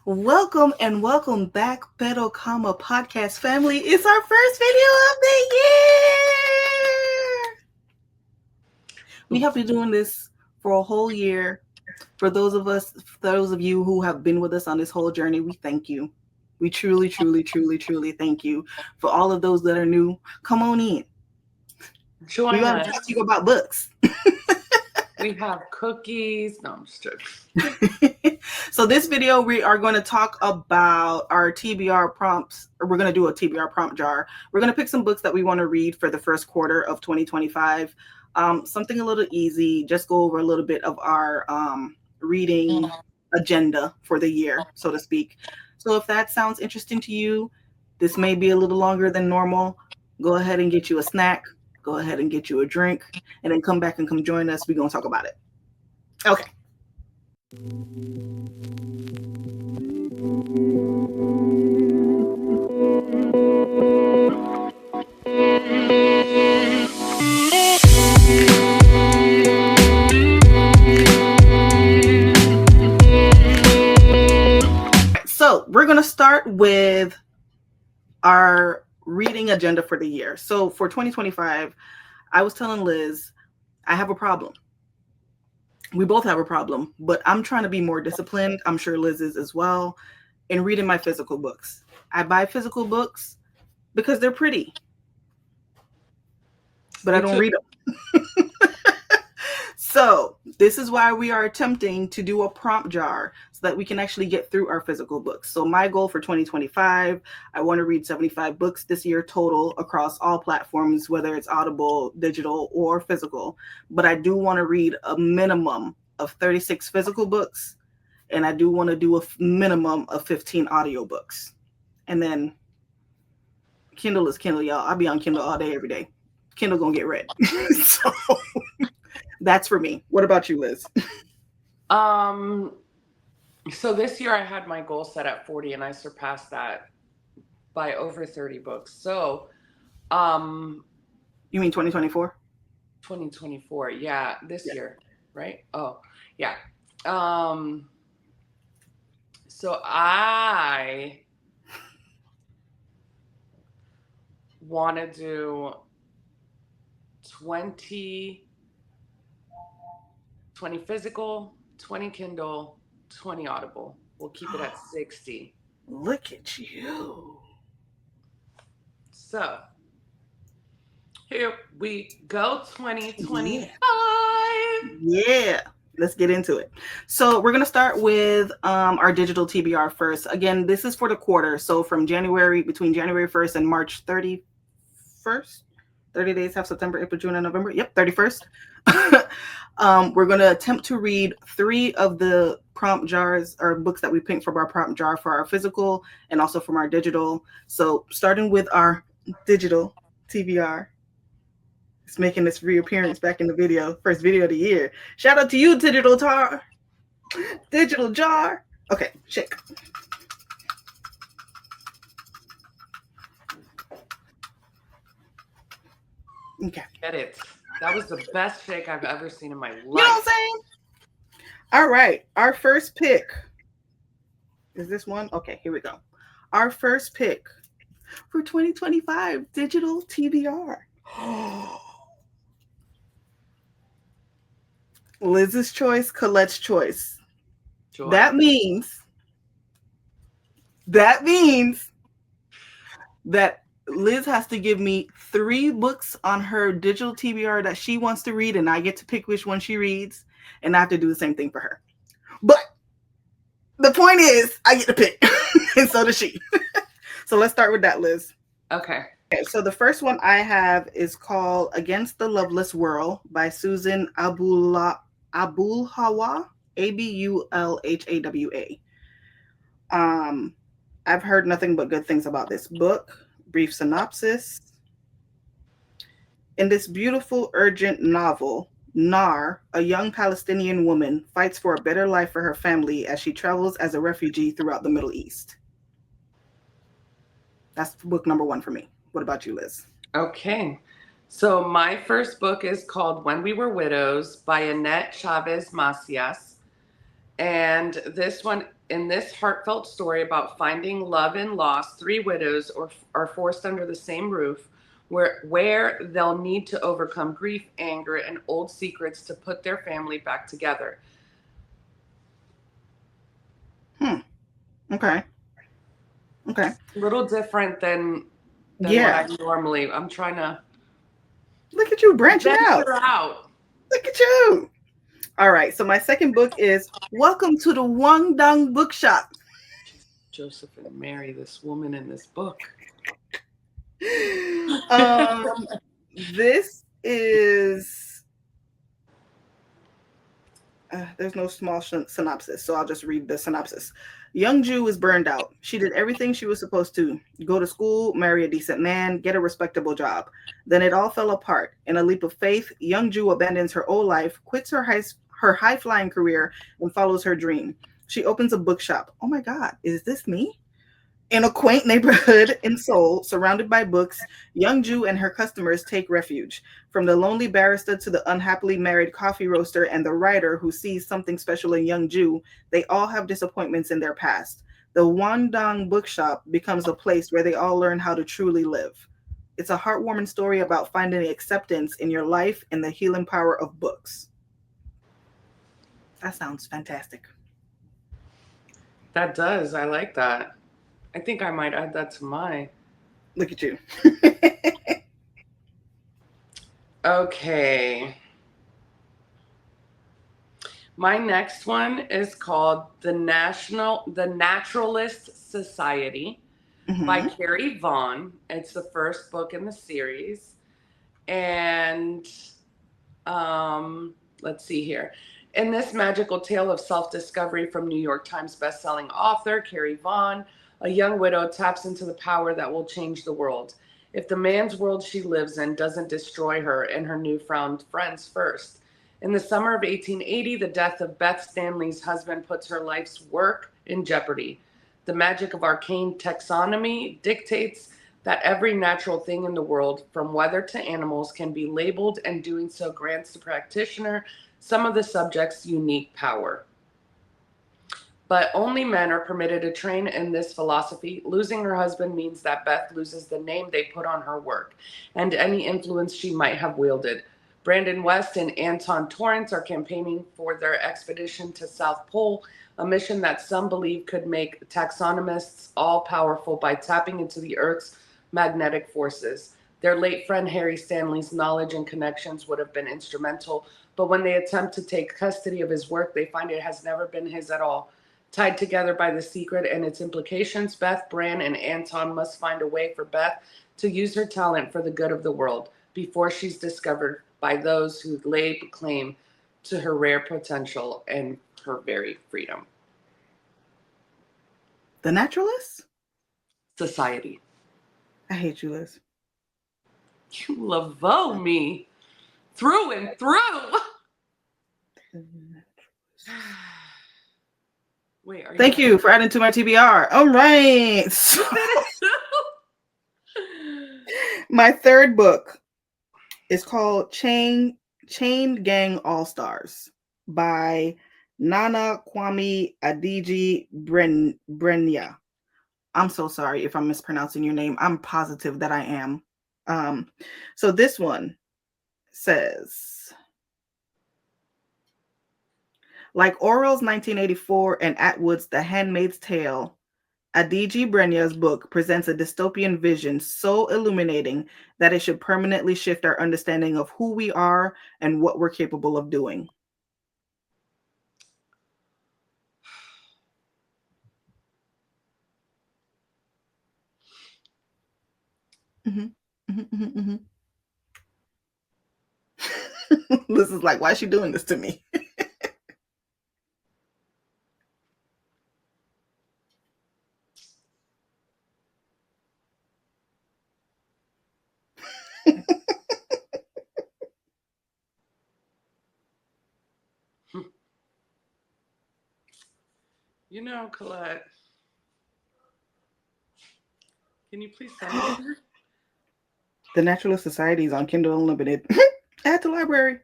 Welcome and welcome back, Pedo Comma Podcast family. It's our first video of the year. We have been doing this for a whole year. For those of you who have been with us on this whole journey, we thank you. We truly, truly, truly, truly thank you. For all of those that are new, come on in. Join We want us. to talk to you about books. We have cookies. No, I'm just joking. So this video, we are going to talk about our TBR prompts, or we're going to do a TBR prompt jar. We're going to pick some books that we want to read for the first quarter of 2025. Something a little easy, just go over a little bit of our reading agenda for the year, so to speak. So if that sounds interesting to you, this may be a little longer than normal. Go ahead and get you a snack. Go ahead and get you a drink, and then come back and come join us. We're going to talk about it. Okay. So we're going to start with our reading agenda for the year. So for 2025, I was telling Liz, I have a problem. We both have a problem, but I'm trying to be more disciplined. I'm sure Liz is as well, in reading my physical books. I buy physical books because they're pretty, but I don't read them. So this is why we are attempting to do a prompt jar so that we can actually get through our physical books. So my goal for 2025, I want to read 75 books this year total across all platforms, whether it's Audible, digital, or physical. But I do want to read a minimum of 36 physical books, and I do want to do a minimum of 15 audiobooks. And then Kindle is Kindle, y'all. I'll be on Kindle all day, every day. Kindle gonna get read. So that's for me. What about you, Liz? So this year I had my goal set at 40 and I surpassed that by over 30 books. So, You mean 2024? 2024. Yeah, this year, right? Oh, yeah. So I want to do 20 physical, 20 Kindle, 20 Audible. We'll keep it at 60. Look at you. So here we go, 2025. Yeah. Let's get into it. So we're going to start with our digital TBR first. Again, this is for the quarter. So from between January 1st and March 31st, 30 days have September, April, June, and November. Yep, 31st. We're going to attempt to read 3 of the prompt jars or books that we picked from our prompt jar for our physical and also from our digital. So starting with our digital TBR. It's making its reappearance back in the video. First video of the year. Shout out to you, Digital Jar. Okay, shake. Okay. Get it. That was the best shake I've ever seen in my life. You know what I'm saying? All right. Our first pick. Is this one? Okay, here we go. Our first pick for 2025 digital TBR. Liz's choice, Colette's choice. Joy. That means that Liz has to give me 3 books on her digital TBR that she wants to read, and I get to pick which one she reads, and I have to do the same thing for her. But the point is, I get to pick, and so does she. So let's start with that, Liz. Okay. So the first one I have is called Against the Loveless World by Susan Abulhawa, Abulhawa. I've heard nothing but good things about this book. Brief synopsis. In this beautiful, urgent novel, Nar, a young Palestinian woman, fights for a better life for her family as she travels as a refugee throughout the Middle East. That's book number 1 for me. What about you, Liz? Okay. So my first book is called When We Were Widows by Annette Chavez Macias. And this one In this heartfelt story about finding love and loss, three widows are forced under the same roof where they'll need to overcome grief, anger, and old secrets to put their family back together. Hmm. Okay. Okay. A little different than what I Yeah. normally. I'm trying to Look at you branching out. venture out. Look at you. All right. So my second book is Welcome to the Wang Dang Bookshop. Joseph and Mary, this woman in this book. um, this is there's no small synopsis, so I'll just read the synopsis. Young Ju is burned out. She did everything she was supposed to: go to school, marry a decent man, get a respectable job. Then it all fell apart. In a leap of faith, Young Ju abandons her old life, quits her high flying career, and follows her dream. She opens a bookshop. Oh my God, is this me? In a quaint neighborhood in Seoul, surrounded by books, Young Ju and her customers take refuge. From the lonely barrister to the unhappily married coffee roaster and the writer who sees something special in Young Ju, they all have disappointments in their past. The Wandong Bookshop becomes a place where they all learn how to truly live. It's a heartwarming story about finding acceptance in your life and the healing power of books. That sounds fantastic. That does. I like that. I think I might add that to my. Look at you. Okay. My next one is called The Naturalist Society by Mm-hmm. Carrie Vaughn. It's the first book in the series. And let's see here. In this magical tale of self discovery from New York Times bestselling author Carrie Vaughn, a young widow taps into the power that will change the world. If the man's world she lives in doesn't destroy her and her newfound friends first. In the summer of 1880, the death of Beth Stanley's husband puts her life's work in jeopardy. The magic of arcane taxonomy dictates that every natural thing in the world, from weather to animals, can be labeled, and doing so grants the practitioner some of the subject's unique power. But only men are permitted to train in this philosophy. Losing her husband means that Beth loses the name they put on her work and any influence she might have wielded. Brandon West and Anton Torrance are campaigning for their expedition to South Pole, a mission that some believe could make taxonomists all powerful by tapping into the Earth's magnetic forces. Their late friend Harry Stanley's knowledge and connections would have been instrumental, but when they attempt to take custody of his work, they find it has never been his at all. Tied together by the secret and its implications, Beth, Bran, and Anton must find a way for Beth to use her talent for the good of the world before she's discovered by those who lay claim to her rare potential and her very freedom. The Naturalist? Society. I hate you, Liz. You lavo me through and through. Wait, are you? Thank you for adding to my TBR. All right. My third book is called Chain Gang All Stars by Nana Kwame Adiji Brenya. I'm so sorry if I'm mispronouncing your name. I'm positive that I am. So this one says, like Orwell's 1984 and Atwood's The Handmaid's Tale, Adiji Brenya's book presents a dystopian vision so illuminating that it should permanently shift our understanding of who we are and what we're capable of doing. Mm-hmm. Mm-hmm, mm-hmm, mm-hmm. This is like, why is she doing this to me? You know, Colette, can you please send it to her? The Naturalist Society is on Kindle Unlimited. Add to library.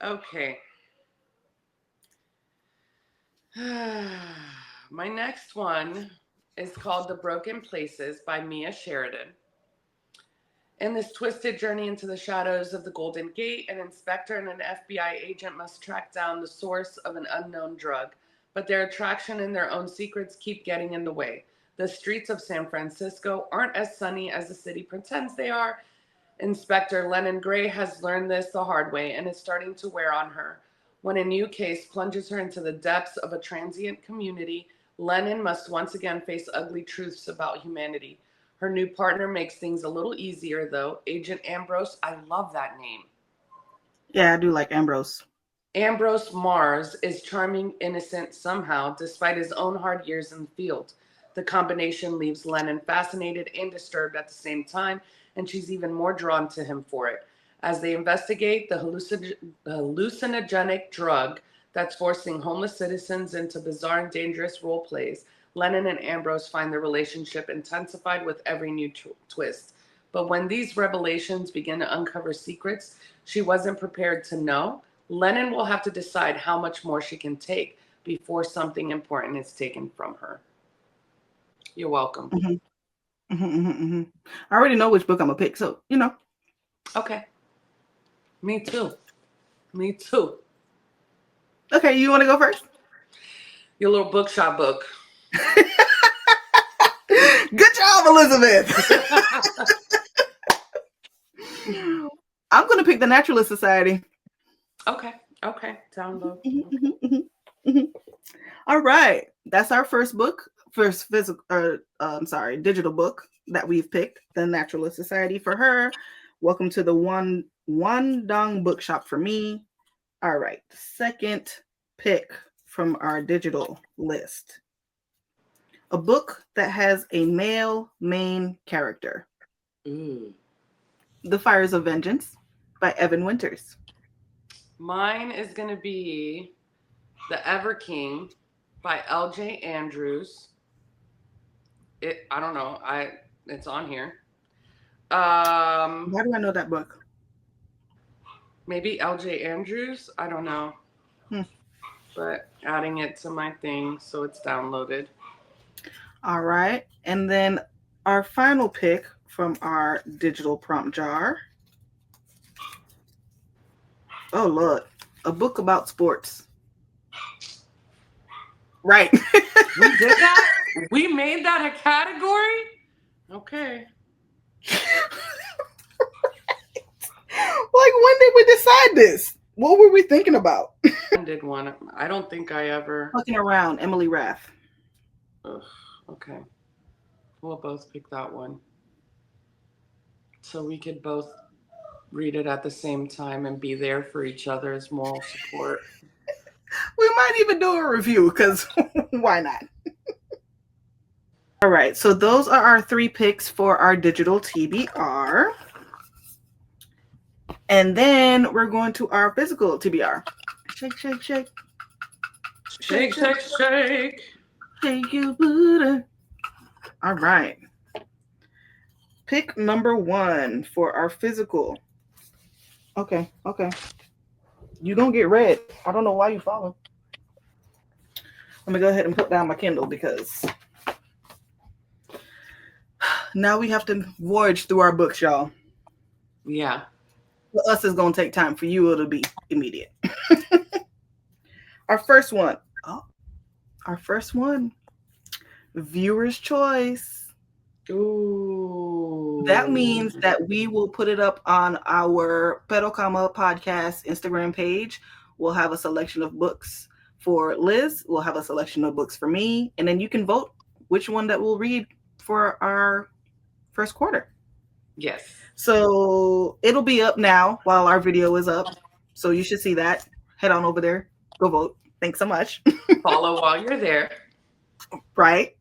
Okay. My next one is called The Broken Places by Mia Sheridan. In this twisted journey into the shadows of the Golden Gate, an inspector and an FBI agent must track down the source of an unknown drug, but their attraction and their own secrets keep getting in the way. The streets of San Francisco aren't as sunny as the city pretends they are. Inspector Lennon Gray has learned this the hard way and is starting to wear on her. When a new case plunges her into the depths of a transient community, Lennon must once again face ugly truths about humanity. Her new partner makes things a little easier, though. Agent Ambrose, I love that name. Yeah, I do like Ambrose. Ambrose Mars is charming, innocent somehow, despite his own hard years in the field. The combination leaves Lennon fascinated and disturbed at the same time, and she's even more drawn to him for it. As they investigate the hallucinogenic drug that's forcing homeless citizens into bizarre and dangerous role plays, Lennon and Ambrose find their relationship intensified with every new twist. But when these revelations begin to uncover secrets she wasn't prepared to know, Lennon will have to decide how much more she can take before something important is taken from her. You're welcome. Mm-hmm. Mm-hmm, mm-hmm. I already know which book I'm gonna pick, so you know. Okay. Me too. Me too. Okay, you want to go first? Your little bookshop book. Good job, Elizabeth. I'm gonna pick the Naturalist Society. Okay. Download. All right, that's our first book, first physical. I'm sorry, digital book that we've picked, the Naturalist Society for her. Welcome to the one dong bookshop for me. All right, second pick from our digital list. A book that has a male main character. The Fires of Vengeance by Evan Winters. Mine is going to be The Ever King by L.J. Andrews. I don't know. It's on here. Why do I know that book? Maybe L.J. Andrews. I don't know. But adding it to my thing so it's downloaded. All right, and then our final pick from our digital prompt jar. Oh Lord, a book about sports. Right. We did that? We made that a category? Okay. Like, when did we decide this? What were we thinking about? I did one. I don't think I ever. Looking around, Emily Rath. Ugh, okay. We'll both pick that one. So we could both read it at the same time and be there for each other's moral support. We might even do a review, because why not? All right, so those are our 3 picks for our digital TBR. And then we're going to our physical TBR. Shake, shake, shake. Shake, shake, shake. Shake your booty. All right. Pick number 1 for our physical. Okay. You don't get red. I don't know why you follow. Let me go ahead and put down my Kindle, because now we have to voyage through our books, y'all. Yeah. For us, it's going to take time. For you, it'll be immediate. Our first one. Viewer's choice. Ooh. That means that we will put it up on our Pero Cama podcast Instagram page. We'll have a selection of books for Liz. We'll have a selection of books for me. And then you can vote which one that we'll read for our first quarter. Yes. So it'll be up now while our video is up. So you should see that. Head on over there. Go vote. Thanks so much. Follow while you're there. Right.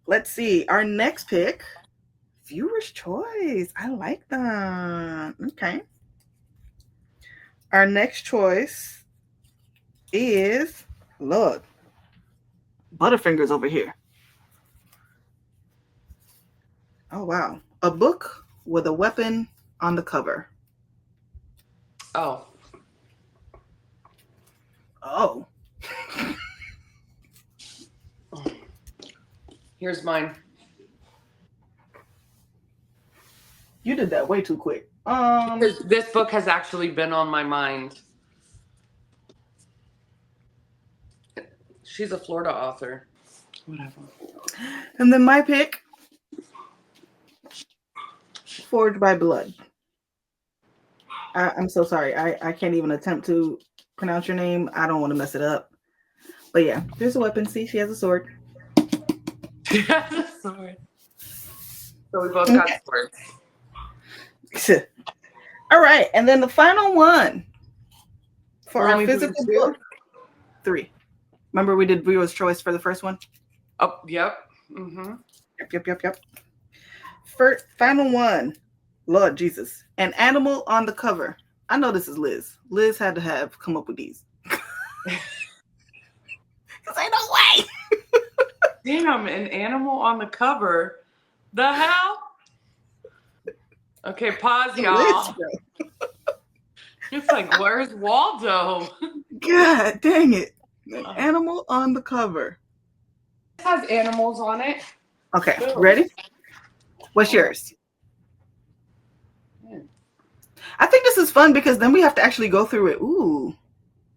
Let's see. Our next pick, viewer's choice. I like that. Okay. Our next choice is, look, Butterfingers over here. Oh, wow. A book with a weapon on the cover. Oh. Oh. Here's mine. You did that way too quick. This book has actually been on my mind. She's a Florida author. Whatever. And then my pick, Forged by Blood. I'm so sorry. I can't even attempt to pronounce your name. I don't want to mess it up. But yeah, there's a weapon. See, she has a sword. She has a sword. So we both got swords. All right, and then the final one for our physical book. 3. Remember we did viewer's choice for the first one? Oh, yep. Mm-hmm. Yep. First, final one. Lord Jesus. An animal on the cover. I know this is Liz. Liz had to have come up with these. Because ain't no way. Damn, an animal on the cover. The hell? Okay, pause, y'all. It's like, where's Waldo? God dang it. An animal on the cover. It has animals on it. Okay, ready? What's yours? I think this is fun because then we have to actually go through it. Ooh,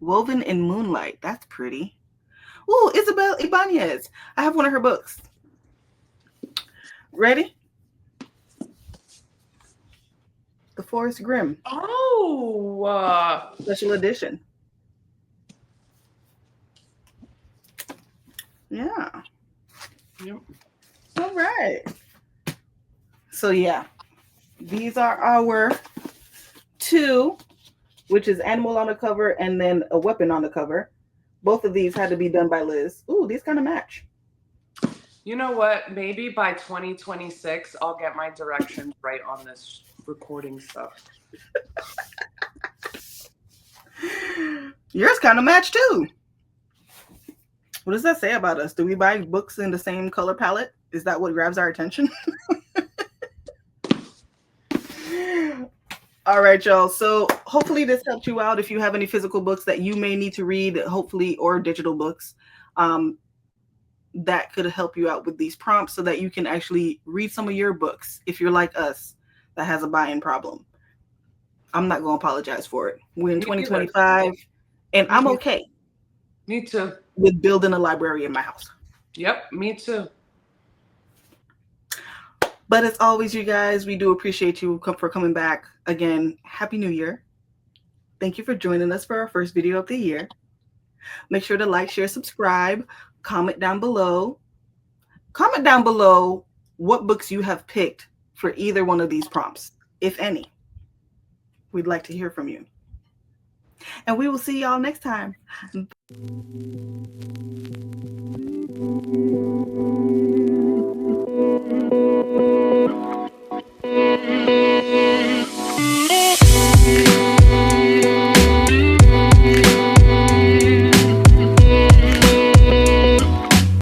Woven in Moonlight. That's pretty. Ooh, Isabel Ibanez. I have one of her books. Ready? The Forest Grimm. Oh. Special edition. Yeah. Yep. All right. So yeah, these are our 2, which is animal on the cover and then a weapon on the cover. Both of these had to be done by Liz. Ooh, these kind of match. You know what? Maybe by 2026, I'll get my directions right on this recording stuff. Yours kind of match too. What does that say about us? Do we buy books in the same color palette? Is that what grabs our attention? All right, y'all. So hopefully this helped you out if you have any physical books that you may need to read, hopefully, or digital books that could help you out with these prompts so that you can actually read some of your books if you're like us that has a buy-in problem. I'm not going to apologize for it. We're in 2025, and I'm okay. Me too. With building a library in my house. Yep, me too. But as always, you guys, we do appreciate you for coming back. Again, Happy New Year. Thank you for joining us for our first video of the year. Make sure to like, share, subscribe, comment down below. Comment down below what books you have picked for either one of these prompts, if any. We'd like to hear from you. And we will see y'all next time.